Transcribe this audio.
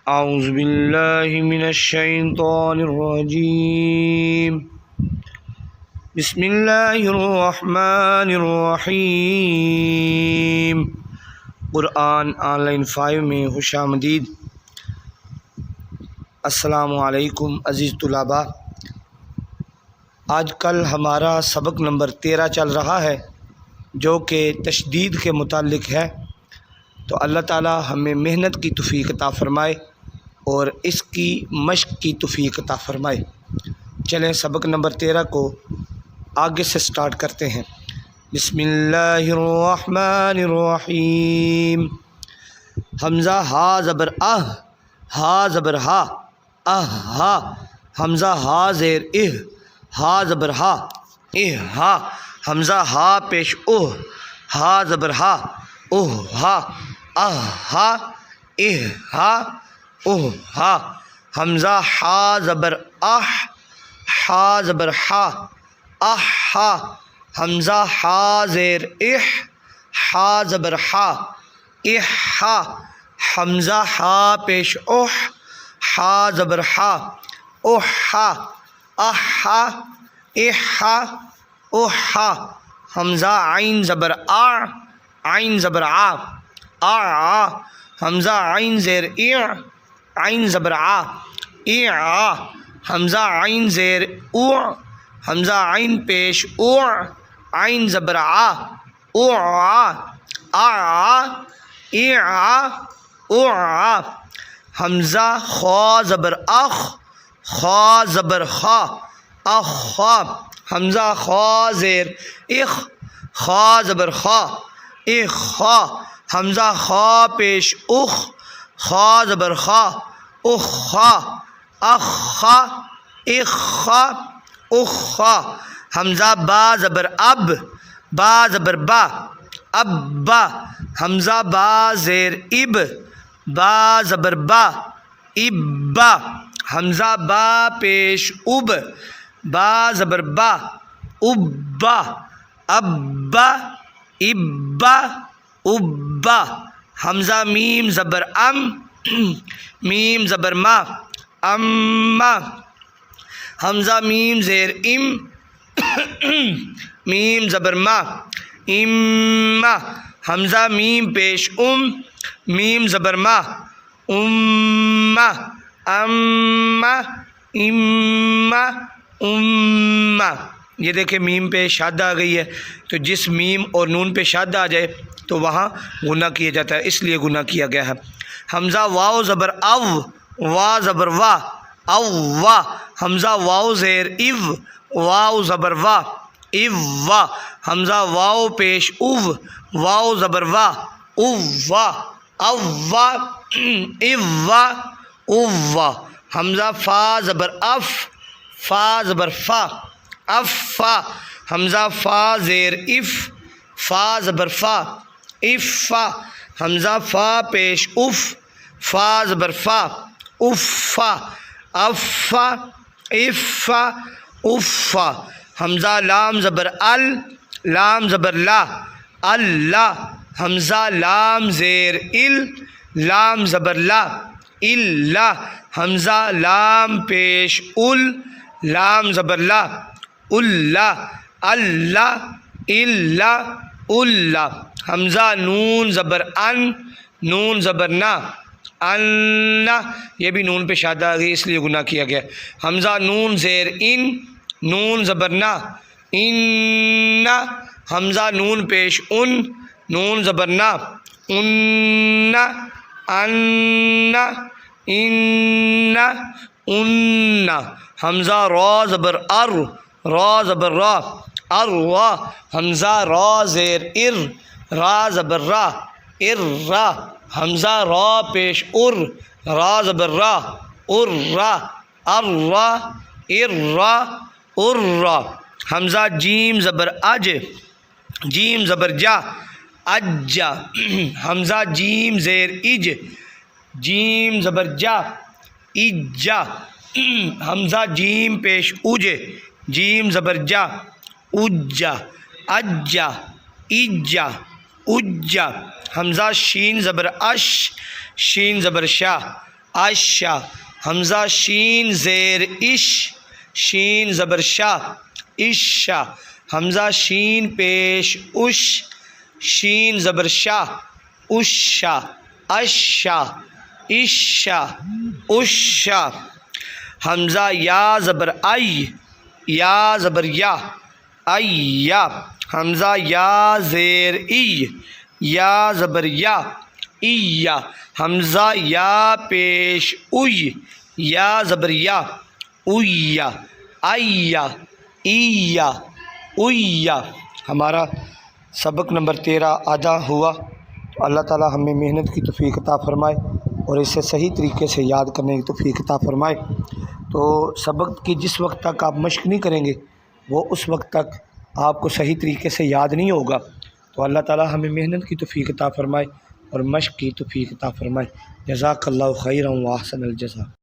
اعوذ باللہ من الشیطان الرجیم بسم اللہ الرحمن الرحیم۔ قرآن آن لائن 5 میں خوش آمدید۔ السلام علیکم عزیز طلباء، آج کل ہمارا سبق نمبر 13 چل رہا ہے جو کہ تشدید کے متعلق ہے۔ تو اللہ تعالی ہمیں محنت کی توفیق عطا فرمائے اور اس کی مشق کی توفیق عطا فرمائے۔ چلیں سبق نمبر 13 کو آگے سے سٹارٹ کرتے ہیں۔ بسم اللہ الرحمن الرحیم۔ حمزہ ہا زبر ہا زبر ہا ہا، حمزہ ہا زیر ہا زبر ہا ہا، حمزہ ہا پیش ہا زبر ہا ہا ہا ہا ہا، حمزہ ہا زبر ہا زبر ہا ہا، حمزہ ہا زیر ہا زبر ہا ہا، حمزہ ہا پیش ہا زبر ہا ہا ہا ہا، حمزہ عین زبر عین زبر حمزہ عین زیر عین زبر حمزہ عین زیر حمزہ عین پیش عین زبر حمزہ خا زبر خا زبر خا حمزہ خا زیر خا زبر خا حمزہ خا پیش خا زبر خا حمزہ با زبر با زبر با حمزہ با زیر با زبر با حمزہ با پیش با زبر با ابا، حمزہ میم زبر میم زبر ما حمزہ میم زیر میم زبر ما حمزہ میم پیش میم زبر ما یہ دیکھیں میم پہ شاد آ گئی ہے، تو جس میم اور نون پہ شاد آ جائے تو وہاں غنہ کیا جاتا ہے، اس لیے غنہ کیا گیا ہے۔ حمزہ واو زبر وا زبر وا حمزہ واو زیر واو زبر وا حمزہ واو پیش واو زبر وا حمزہ فا زبر فا زبر فا حمزہ فا زیر فا زبر فا حمزہ فا پیش فا زبر فا حمزہ لام زبر لام زبر لا اللہ، حمزہ لام زیر لام زبر لا حمزہ لام پیش لام زبر لا اللہ حمزہ نون زبر نون زبر نا یہ بھی نون پہ شاد آ گئی، اس لیے گناہ کیا گیا۔ حمزہ نون زیر نون زبر نا حمزہ نون پیش نون زبر نا حمزہ را زبر را زبر را حمزہ را زیر را زبر را حمزہ را پیش را زبر را حمزہ جیم زبر جیم زبر جا حمزہ جیم زیر جیم زبر جا حمزہ جیم پیش جیم زبر جا حمزہ شین زبر شین زبر شا عشا، حمزہ شین زیر اش، شین زبر شا، عشا، حمزہ شین پیش اش، شین زبر شا، عشا، عشا، عشا، عشا، حمزہ یا زبر ای، یا زبر یا، ایا، حمزہ یا زیر ای، یا زبر یا، ایا، حمزہ یا پیش اوی، یا زبر یا، اویا، ایا، ایا، اویا۔ ہمارا سبق نمبر 13 آدھا ہوا۔ تو اللہ تعالی ہمیں محنت کی توفیق عطا فرمائے اور اسے صحیح طریقے سے یاد کرنے کی توفیق عطا فرمائے۔ تو سبق کی جس وقت تک آپ مشق نہیں کریں گے وہ اس وقت تک آپ کو صحیح طریقے سے یاد نہیں ہوگا۔ تو اللہ تعالی ہمیں محنت کی توفیق عطا فرمائے اور مشق کی توفیق عطا فرمائے۔ جزاک اللہ خیرا و احسن الجزاء۔